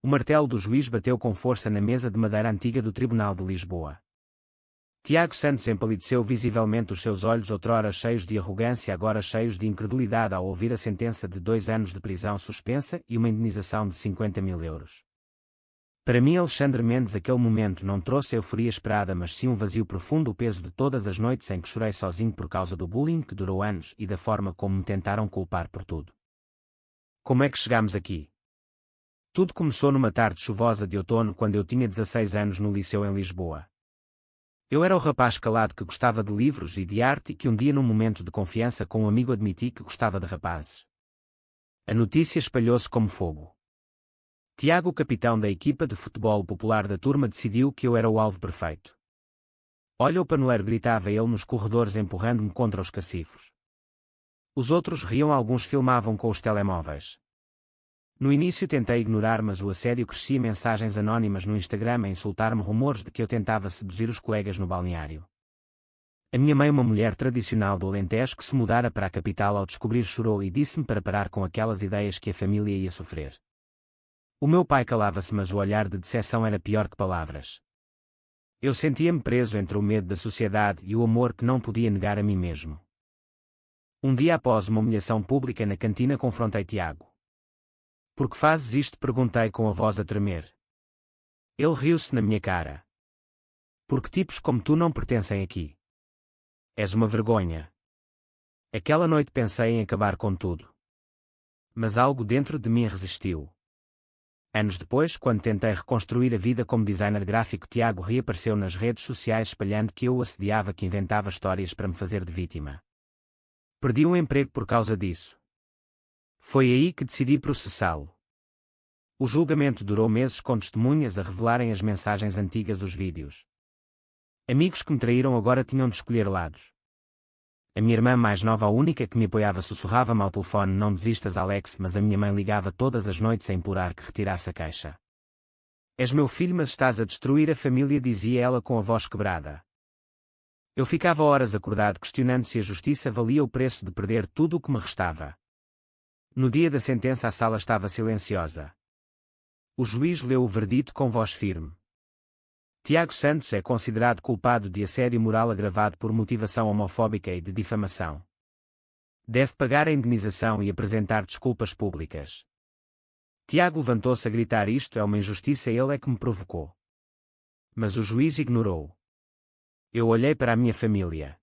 O martelo do juiz bateu com força na mesa de madeira antiga do Tribunal de Lisboa. Tiago Santos empalideceu visivelmente, os seus olhos outrora cheios de arrogância agora cheios de incredulidade ao ouvir a sentença de 2 anos de prisão suspensa e uma indenização de 50.000 euros. Para mim, Alexandre Mendes, aquele momento não trouxe a euforia esperada, mas sim um vazio profundo, o peso de todas as noites em que chorei sozinho por causa do bullying que durou anos e da forma como me tentaram culpar por tudo. Como é que chegámos aqui? Tudo começou numa tarde chuvosa de outono quando eu tinha 16 anos no liceu em Lisboa. Eu era o rapaz calado que gostava de livros e de arte e que um dia, num momento de confiança com um amigo, admiti que gostava de rapazes. A notícia espalhou-se como fogo. Tiago, capitão da equipa de futebol popular da turma, decidiu que eu era o alvo perfeito. Olha o paneleiro, gritava ele nos corredores empurrando-me contra os cacifros. Os outros riam, alguns filmavam com os telemóveis. No início tentei ignorar, mas o assédio crescia, mensagens anónimas no Instagram a insultar-me, rumores de que eu tentava seduzir os colegas no balneário. A minha mãe, uma mulher tradicional do Alentejo que se mudara para a capital ao descobrir, chorou e disse-me para parar com aquelas ideias que a família ia sofrer. O meu pai calava-se, mas o olhar de decepção era pior que palavras. Eu sentia-me preso entre o medo da sociedade e o amor que não podia negar a mim mesmo. Um dia, após uma humilhação pública na cantina, confrontei Tiago. "Por que fazes isto?" perguntei com a voz a tremer. Ele riu-se na minha cara. "Porque tipos como tu não pertencem aqui. És uma vergonha." Aquela noite pensei em acabar com tudo. Mas algo dentro de mim resistiu. Anos depois, quando tentei reconstruir a vida como designer gráfico, Tiago reapareceu nas redes sociais espalhando que eu o assediava, que inventava histórias para me fazer de vítima. Perdi um emprego por causa disso. Foi aí que decidi processá-lo. O julgamento durou meses, com testemunhas a revelarem as mensagens antigas, os vídeos. Amigos que me traíram agora tinham de escolher lados. A minha irmã mais nova, a única que me apoiava, sussurrava-me ao telefone: "Não desistas, Alex", mas a minha mãe ligava todas as noites a implorar que retirasse a queixa. "És meu filho, mas estás a destruir a família", dizia ela com a voz quebrada. Eu ficava horas acordado questionando se a justiça valia o preço de perder tudo o que me restava. No dia da sentença, a sala estava silenciosa. O juiz leu o verdito com voz firme. Tiago Santos é considerado culpado de assédio moral agravado por motivação homofóbica e de difamação. Deve pagar a indenização e apresentar desculpas públicas. Tiago levantou-se a gritar: "Isto é uma injustiça, ele é que me provocou." Mas o juiz ignorou. Eu olhei para a minha família.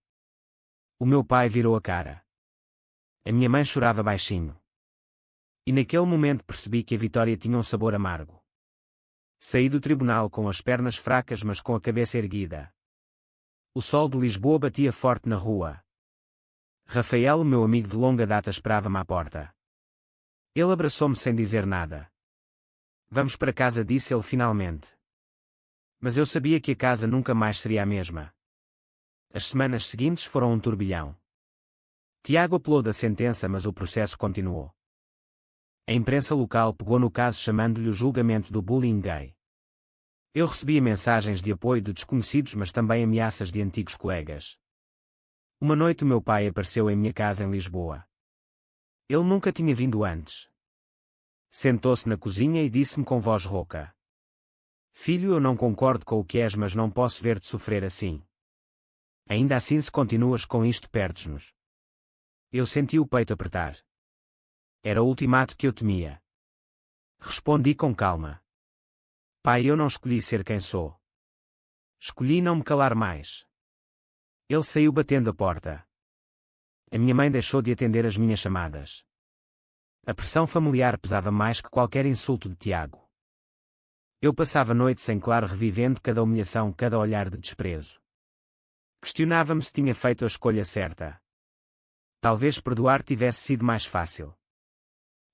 O meu pai virou a cara. A minha mãe chorava baixinho. E naquele momento percebi que a vitória tinha um sabor amargo. Saí do tribunal com as pernas fracas, mas com a cabeça erguida. O sol de Lisboa batia forte na rua. Rafael, meu amigo de longa data, esperava-me à porta. Ele abraçou-me sem dizer nada. "Vamos para casa", disse ele finalmente. Mas eu sabia que a casa nunca mais seria a mesma. As semanas seguintes foram um turbilhão. Tiago apelou da sentença, mas o processo continuou. A imprensa local pegou no caso, chamando-lhe o julgamento do bullying gay. Eu recebia mensagens de apoio de desconhecidos, mas também ameaças de antigos colegas. Uma noite o meu pai apareceu em minha casa em Lisboa. Ele nunca tinha vindo antes. Sentou-se na cozinha e disse-me com voz rouca: "Filho, eu não concordo com o que és, mas não posso ver-te sofrer assim. Ainda assim, se continuas com isto, perdes-nos." Eu senti o peito apertar. Era o ultimato que eu temia. Respondi com calma: "Pai, eu não escolhi ser quem sou. Escolhi não me calar mais." Ele saiu batendo a porta. A minha mãe deixou de atender as minhas chamadas. A pressão familiar pesava mais que qualquer insulto de Tiago. Eu passava noites em claro revivendo cada humilhação, cada olhar de desprezo. Questionava-me se tinha feito a escolha certa. Talvez perdoar tivesse sido mais fácil.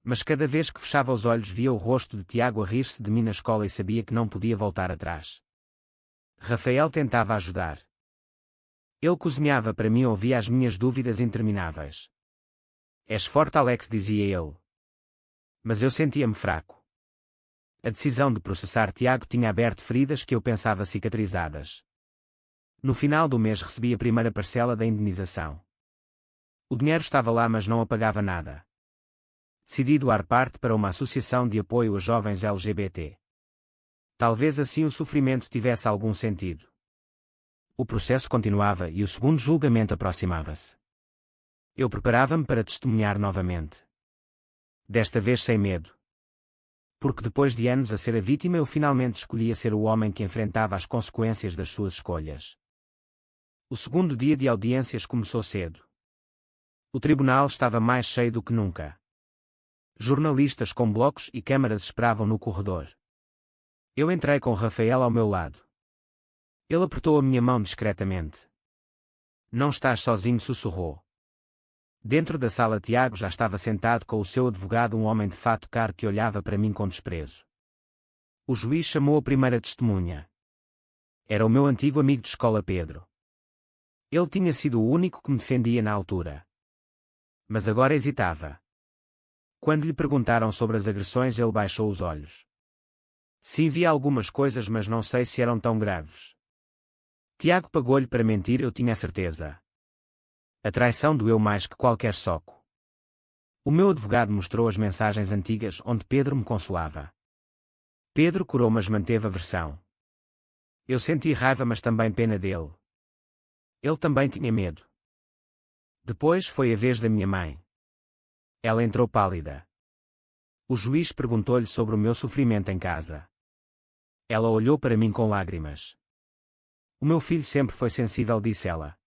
Mas cada vez que fechava os olhos via o rosto de Tiago a rir-se de mim na escola e sabia que não podia voltar atrás. Rafael tentava ajudar. Ele cozinhava para mim, ouvia as minhas dúvidas intermináveis. "És forte, Alex", dizia ele. Mas eu sentia-me fraco. A decisão de processar Tiago tinha aberto feridas que eu pensava cicatrizadas. No final do mês recebi a primeira parcela da indenização. O dinheiro estava lá, mas não apagava nada. Decidi doar parte para uma associação de apoio a jovens LGBT. Talvez assim o sofrimento tivesse algum sentido. O processo continuava e o segundo julgamento aproximava-se. Eu preparava-me para testemunhar novamente. Desta vez sem medo. Porque depois de anos a ser a vítima eu finalmente escolhia ser o homem que enfrentava as consequências das suas escolhas. O segundo dia de audiências começou cedo. O tribunal estava mais cheio do que nunca. Jornalistas com blocos e câmaras esperavam no corredor. Eu entrei com Rafael ao meu lado. Ele apertou a minha mão discretamente. Não estás sozinho, sussurrou. Dentro da sala Tiago já estava sentado com o seu advogado, um homem de fato caro que olhava para mim com desprezo. O juiz chamou a primeira testemunha. Era o meu antigo amigo de escola Pedro. Ele tinha sido o único que me defendia na altura. Mas agora hesitava. Quando lhe perguntaram sobre as agressões ele baixou os olhos. Sim, vi algumas coisas, mas não sei se eram tão graves. Tiago pagou-lhe para mentir, eu tinha certeza. A traição doeu mais que qualquer soco. O meu advogado mostrou as mensagens antigas onde Pedro me consolava. Pedro curou, mas manteve a versão. Eu senti raiva, mas também pena dele. Ele também tinha medo. Depois foi a vez da minha mãe. Ela entrou pálida. O juiz perguntou-lhe sobre o meu sofrimento em casa. Ela olhou para mim com lágrimas. O meu filho sempre foi sensível, disse ela.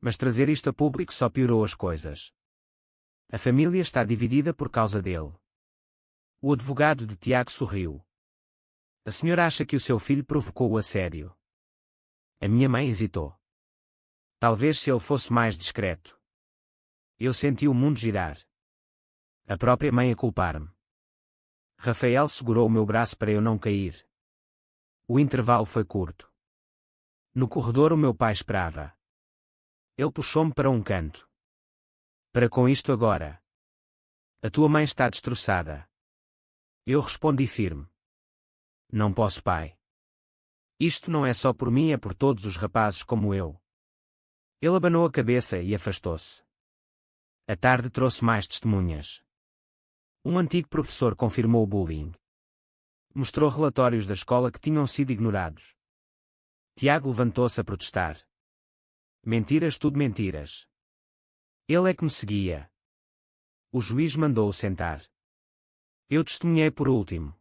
Mas trazer isto a público só piorou as coisas. A família está dividida por causa dele. O advogado de Tiago sorriu. A senhora acha que o seu filho provocou o assédio? A minha mãe hesitou. Talvez se ele fosse mais discreto. Eu senti o mundo girar. A própria mãe a culpar-me. Rafael segurou o meu braço para eu não cair. O intervalo foi curto. No corredor o meu pai esperava. Ele puxou-me para um canto. Para com isto agora. A tua mãe está destroçada. Eu respondi firme. Não posso, pai. Isto não é só por mim, é por todos os rapazes como eu. Ele abanou a cabeça e afastou-se. A tarde trouxe mais testemunhas. Um antigo professor confirmou o bullying. Mostrou relatórios da escola que tinham sido ignorados. Tiago levantou-se a protestar. Mentiras, tudo mentiras. Ele é que me seguia. O juiz mandou-o sentar. Eu testemunhei por último.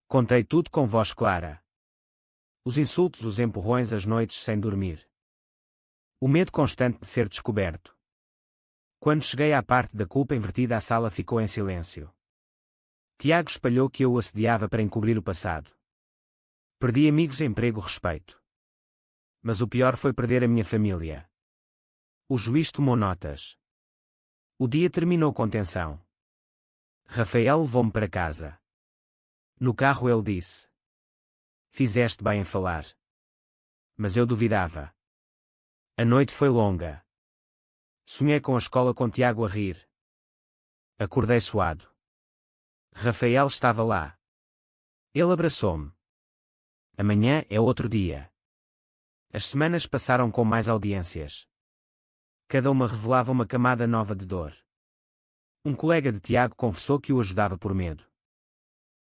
Contei tudo com voz clara. Os insultos, os empurrões, as noites sem dormir. O medo constante de ser descoberto. Quando cheguei à parte da culpa invertida, a sala ficou em silêncio. Tiago espalhou que eu o assediava para encobrir o passado. Perdi amigos, emprego, respeito. Mas o pior foi perder a minha família. O juiz tomou notas. O dia terminou com tensão. Rafael levou-me para casa. No carro ele disse: Fizeste bem em falar. Mas eu duvidava. A noite foi longa. Sonhei com a escola, com Tiago a rir. Acordei suado. Rafael estava lá. Ele abraçou-me. Amanhã é outro dia. As semanas passaram com mais audiências. Cada uma revelava uma camada nova de dor. Um colega de Tiago confessou que o ajudava por medo.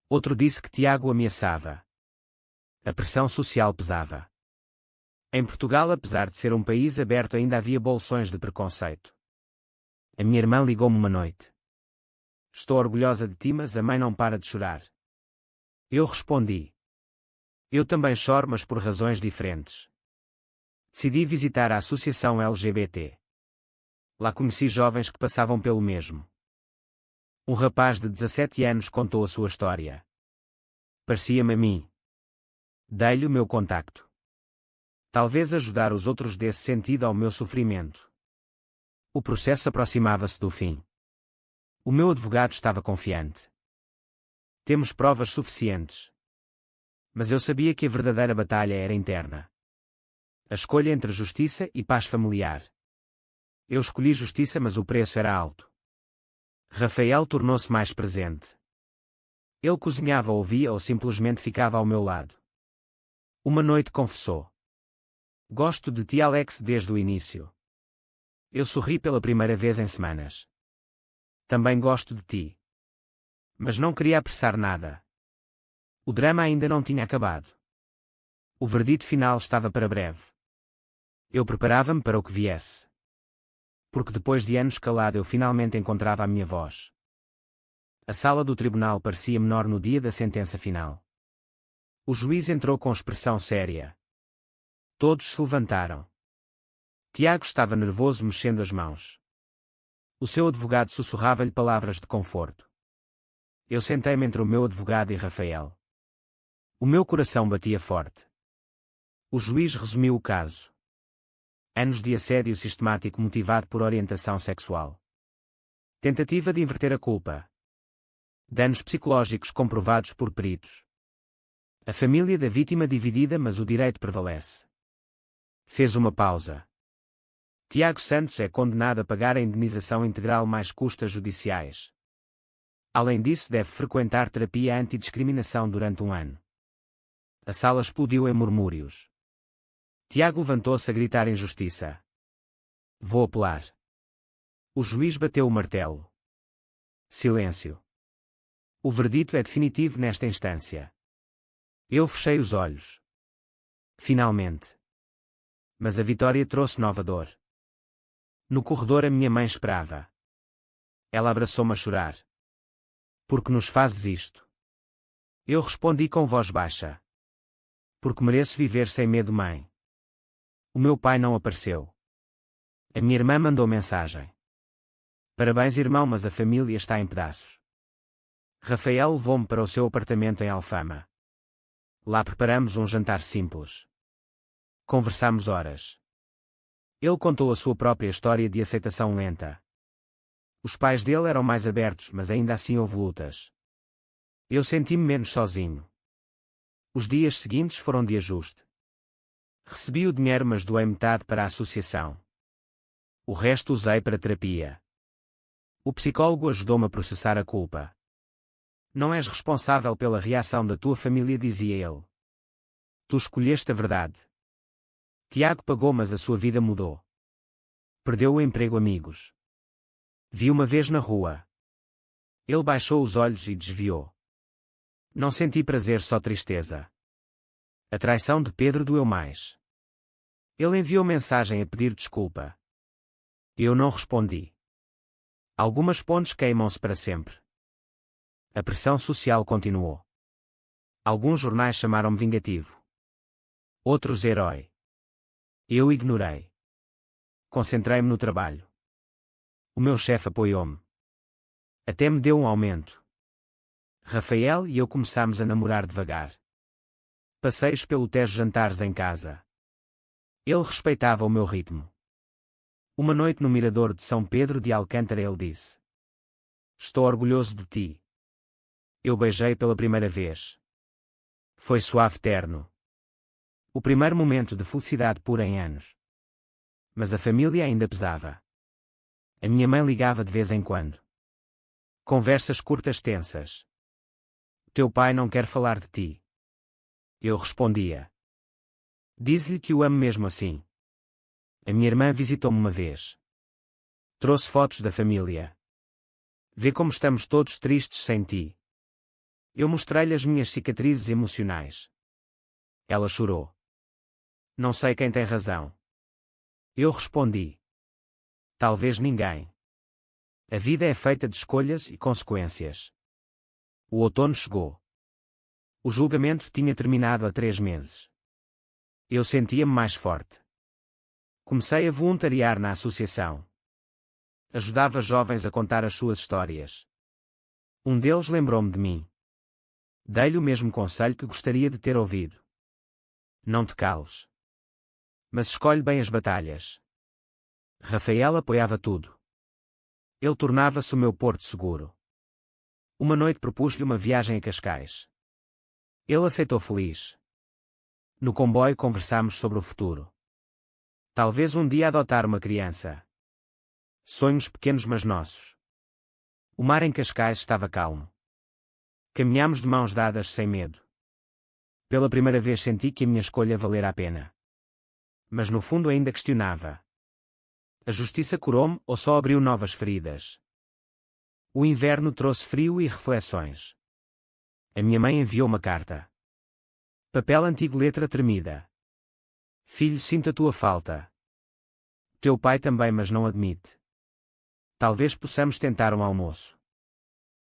Outro disse que Tiago o ameaçava. A pressão social pesava. Em Portugal, apesar de ser um país aberto, ainda havia bolsões de preconceito. A minha irmã ligou-me uma noite. Estou orgulhosa de ti, mas a mãe não para de chorar. Eu respondi. Eu também choro, mas por razões diferentes. Decidi visitar a associação LGBT. Lá conheci jovens que passavam pelo mesmo. Um rapaz de 17 anos contou a sua história. Parecia-me a mim. Dei-lhe o meu contacto. Talvez ajudar os outros desse sentido ao meu sofrimento. O processo aproximava-se do fim. O meu advogado estava confiante. Temos provas suficientes. Mas eu sabia que a verdadeira batalha era interna. A escolha entre justiça e paz familiar. Eu escolhi justiça, mas o preço era alto. Rafael tornou-se mais presente. Ele cozinhava, ouvia ou simplesmente ficava ao meu lado. Uma noite confessou. Gosto de ti, Alex, desde o início. Eu sorri pela primeira vez em semanas. Também gosto de ti. Mas não queria apressar nada. O drama ainda não tinha acabado. O verdito final estava para breve. Eu preparava-me para o que viesse. Porque depois de anos calado eu finalmente encontrava a minha voz. A sala do tribunal parecia menor no dia da sentença final. O juiz entrou com expressão séria. Todos se levantaram. Tiago estava nervoso mexendo as mãos. O seu advogado sussurrava-lhe palavras de conforto. Eu sentei-me entre o meu advogado e Rafael. O meu coração batia forte. O juiz resumiu o caso. Anos de assédio sistemático motivado por orientação sexual. Tentativa de inverter a culpa. Danos psicológicos comprovados por peritos. A família da vítima dividida, mas o direito prevalece. Fez uma pausa. Tiago Santos é condenado a pagar a indenização integral mais custas judiciais. Além disso, deve frequentar terapia antidiscriminação durante 1 ano. A sala explodiu em murmúrios. Tiago levantou-se a gritar injustiça. Vou apelar. O juiz bateu o martelo. Silêncio. O verdito é definitivo nesta instância. Eu fechei os olhos. Finalmente. Mas a vitória trouxe nova dor. No corredor a minha mãe esperava. Ela abraçou-me a chorar. Por que nos fazes isto? Eu respondi com voz baixa. Porque mereço viver sem medo, mãe. O meu pai não apareceu. A minha irmã mandou mensagem. Parabéns, irmão, mas a família está em pedaços. Rafael levou-me para o seu apartamento em Alfama. Lá preparamos um jantar simples. Conversamos horas. Ele contou a sua própria história de aceitação lenta. Os pais dele eram mais abertos, mas ainda assim houve lutas. Eu senti-me menos sozinho. Os dias seguintes foram de ajuste. Recebi o dinheiro, mas doei metade para a associação. O resto usei para terapia. O psicólogo ajudou-me a processar a culpa. Não és responsável pela reação da tua família, dizia ele. Tu escolheste a verdade. Tiago pagou, mas a sua vida mudou. Perdeu o emprego, amigos. Vi uma vez na rua. Ele baixou os olhos e desviou. Não senti prazer, só tristeza. A traição de Pedro doeu mais. Ele enviou mensagem a pedir desculpa. Eu não respondi. Algumas pontes queimam-se para sempre. A pressão social continuou. Alguns jornais chamaram-me vingativo. Outros herói. Eu ignorei. Concentrei-me no trabalho. O meu chefe apoiou-me. Até me deu um aumento. Rafael e eu começámos a namorar devagar. Passeios pelo Tejo, jantares em casa. Ele respeitava o meu ritmo. Uma noite no mirador de São Pedro de Alcântara ele disse: Estou orgulhoso de ti. Eu beijei pela primeira vez. Foi suave, terno. O primeiro momento de felicidade pura em anos. Mas a família ainda pesava. A minha mãe ligava de vez em quando. Conversas curtas, tensas. Teu pai não quer falar de ti. Eu respondia. Diz-lhe que o amo mesmo assim. A minha irmã visitou-me uma vez. Trouxe fotos da família. Vê como estamos todos tristes sem ti. Eu mostrei-lhe as minhas cicatrizes emocionais. Ela chorou. Não sei quem tem razão. Eu respondi. Talvez ninguém. A vida é feita de escolhas e consequências. O outono chegou. O julgamento tinha terminado há 3 meses. Eu sentia-me mais forte. Comecei a voluntariar na associação. Ajudava jovens a contar as suas histórias. Um deles lembrou-me de mim. Dei-lhe o mesmo conselho que gostaria de ter ouvido. Não te cales. Mas escolhe bem as batalhas. Rafael apoiava tudo. Ele tornava-se o meu porto seguro. Uma noite propus-lhe uma viagem a Cascais. Ele aceitou feliz. No comboio conversámos sobre o futuro. Talvez um dia adotar uma criança. Sonhos pequenos, mas nossos. O mar em Cascais estava calmo. Caminhámos de mãos dadas sem medo. Pela primeira vez senti que a minha escolha valera a pena. Mas no fundo ainda questionava. A justiça curou-me ou só abriu novas feridas? O inverno trouxe frio e reflexões. A minha mãe enviou uma carta. Papel antigo, letra tremida. Filho, sinto a tua falta. Teu pai também, mas não admite. Talvez possamos tentar um almoço.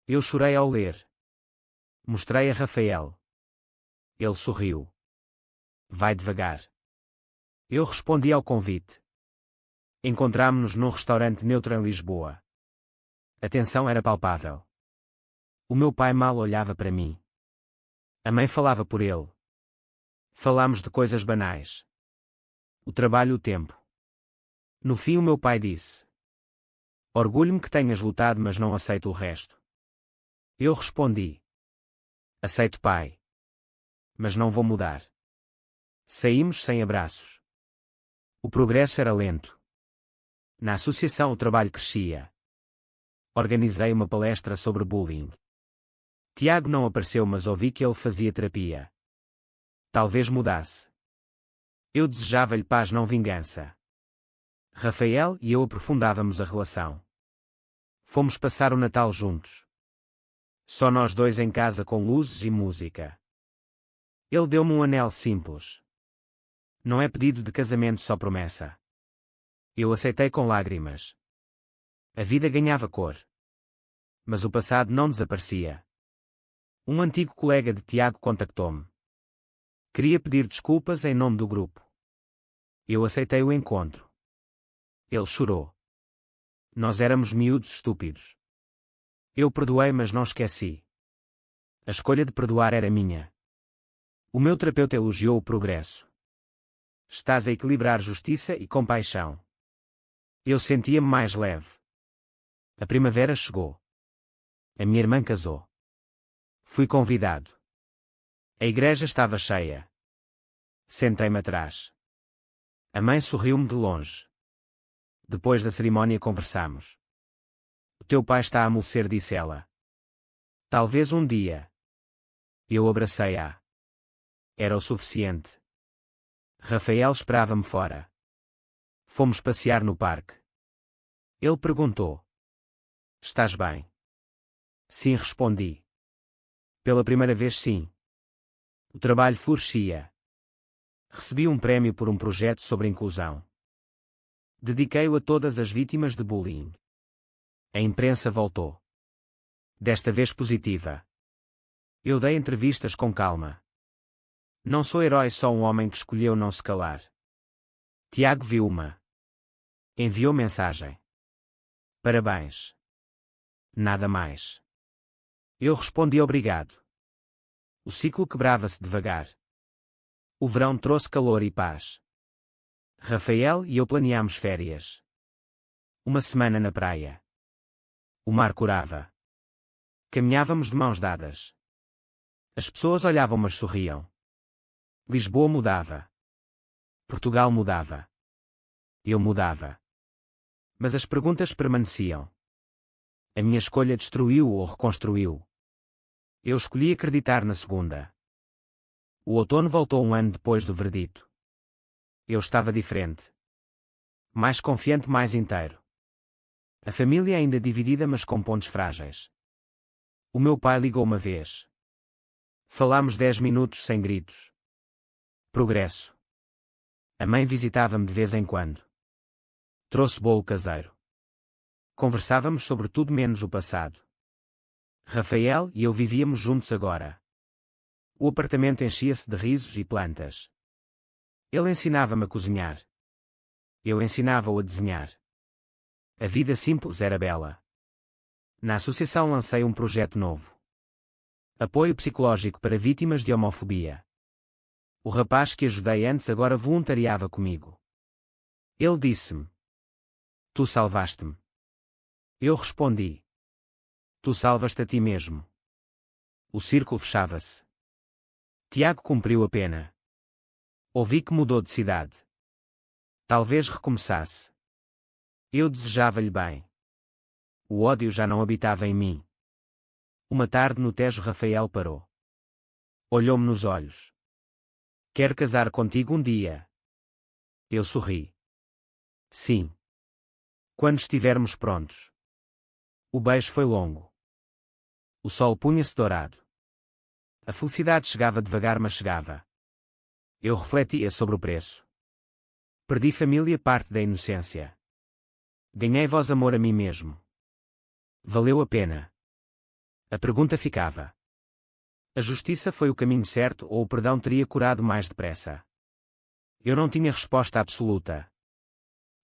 Eu chorei ao ler. Mostrei a Rafael. Ele sorriu. Vai devagar. Eu respondi ao convite. Encontrámo-nos num restaurante neutro em Lisboa. A tensão era palpável. O meu pai mal olhava para mim. A mãe falava por ele. Falámos de coisas banais. O trabalho, o tempo. No fim, o meu pai disse: orgulho-me que tenhas lutado, mas não aceito o resto. Eu respondi: aceito, pai. Mas não vou mudar. Saímos sem abraços. O progresso era lento. Na associação o trabalho crescia. Organizei uma palestra sobre bullying. Tiago não apareceu, mas ouvi que ele fazia terapia. Talvez mudasse. Eu desejava-lhe paz, não vingança. Rafael e eu aprofundávamos a relação. Fomos passar o Natal juntos. Só nós dois em casa, com luzes e música. Ele deu-me um anel simples. Não é pedido de casamento, só promessa. Eu aceitei com lágrimas. A vida ganhava cor. Mas o passado não desaparecia. Um antigo colega de Tiago contactou-me. Queria pedir desculpas em nome do grupo. Eu aceitei o encontro. Ele chorou. Nós éramos miúdos estúpidos. Eu perdoei, mas não esqueci. A escolha de perdoar era minha. O meu terapeuta elogiou o progresso. Estás a equilibrar justiça e compaixão. Eu sentia-me mais leve. A primavera chegou. A minha irmã casou. Fui convidado. A igreja estava cheia. Sentei-me atrás. A mãe sorriu-me de longe. Depois da cerimónia conversamos. O teu pai está a amolecer, disse ela. Talvez um dia. Eu abracei-a. Era o suficiente. Rafael esperava-me fora. Fomos passear no parque. Ele perguntou: estás bem? Sim, respondi. Pela primeira vez, sim. O trabalho florescia. Recebi um prémio por um projeto sobre inclusão. Dediquei-o a todas as vítimas de bullying. A imprensa voltou. Desta vez positiva. Eu dei entrevistas com calma. Não sou herói, só um homem que escolheu não se calar. Tiago viu uma. Enviou mensagem. Parabéns. Nada mais. Eu respondi obrigado. O ciclo quebrava-se devagar. O verão trouxe calor e paz. Rafael e eu planeámos férias. Uma semana na praia. O mar curava. Caminhávamos de mãos dadas. As pessoas olhavam, mas sorriam. Lisboa mudava. Portugal mudava. Eu mudava. Mas as perguntas permaneciam. A minha escolha destruiu ou reconstruiu? Eu escolhi acreditar na segunda. O outono voltou um ano depois do veredito. Eu estava diferente. Mais confiante, mais inteiro. A família ainda dividida, mas com pontos frágeis. O meu pai ligou uma vez. Falámos 10 minutos sem gritos. Progresso. A mãe visitava-me de vez em quando. Trouxe bolo caseiro. Conversávamos sobre tudo menos o passado. Rafael e eu vivíamos juntos agora. O apartamento enchia-se de risos e plantas. Ele ensinava-me a cozinhar. Eu ensinava-o a desenhar. A vida simples era bela. Na associação lancei um projeto novo. Apoio psicológico para vítimas de homofobia. O rapaz que ajudei antes agora voluntariava comigo. Ele disse-me: tu salvaste-me. Eu respondi: tu salvaste a ti mesmo. O círculo fechava-se. Tiago cumpriu a pena. Ouvi que mudou de cidade. Talvez recomeçasse. Eu desejava-lhe bem. O ódio já não habitava em mim. Uma tarde no Tejo, Rafael parou. Olhou-me nos olhos. Quero casar contigo um dia. Eu sorri. Sim. Quando estivermos prontos. O beijo foi longo. O sol punha-se dourado. A felicidade chegava devagar, mas chegava. Eu refletia sobre o preço. Perdi família, parte da inocência. Ganhei voz, amor a mim mesmo. Valeu a pena? A pergunta ficava. A justiça foi o caminho certo ou o perdão teria curado mais depressa? Eu não tinha resposta absoluta.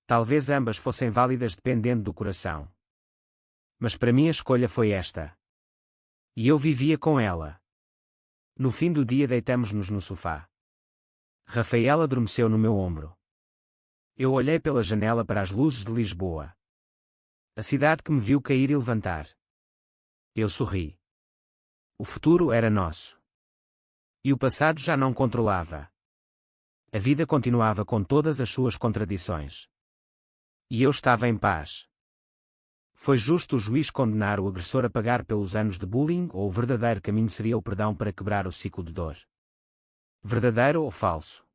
Talvez ambas fossem válidas dependendo do coração. Mas para mim a escolha foi esta. E eu vivia com ela. No fim do dia deitamos-nos no sofá. Rafaela adormeceu no meu ombro. Eu olhei pela janela para as luzes de Lisboa. A cidade que me viu cair e levantar. Eu sorri. O futuro era nosso. E o passado já não controlava. A vida continuava com todas as suas contradições. E eu estava em paz. Foi justo o juiz condenar o agressor a pagar pelos anos de bullying ou o verdadeiro caminho seria o perdão para quebrar o ciclo de dor? Verdadeiro ou falso?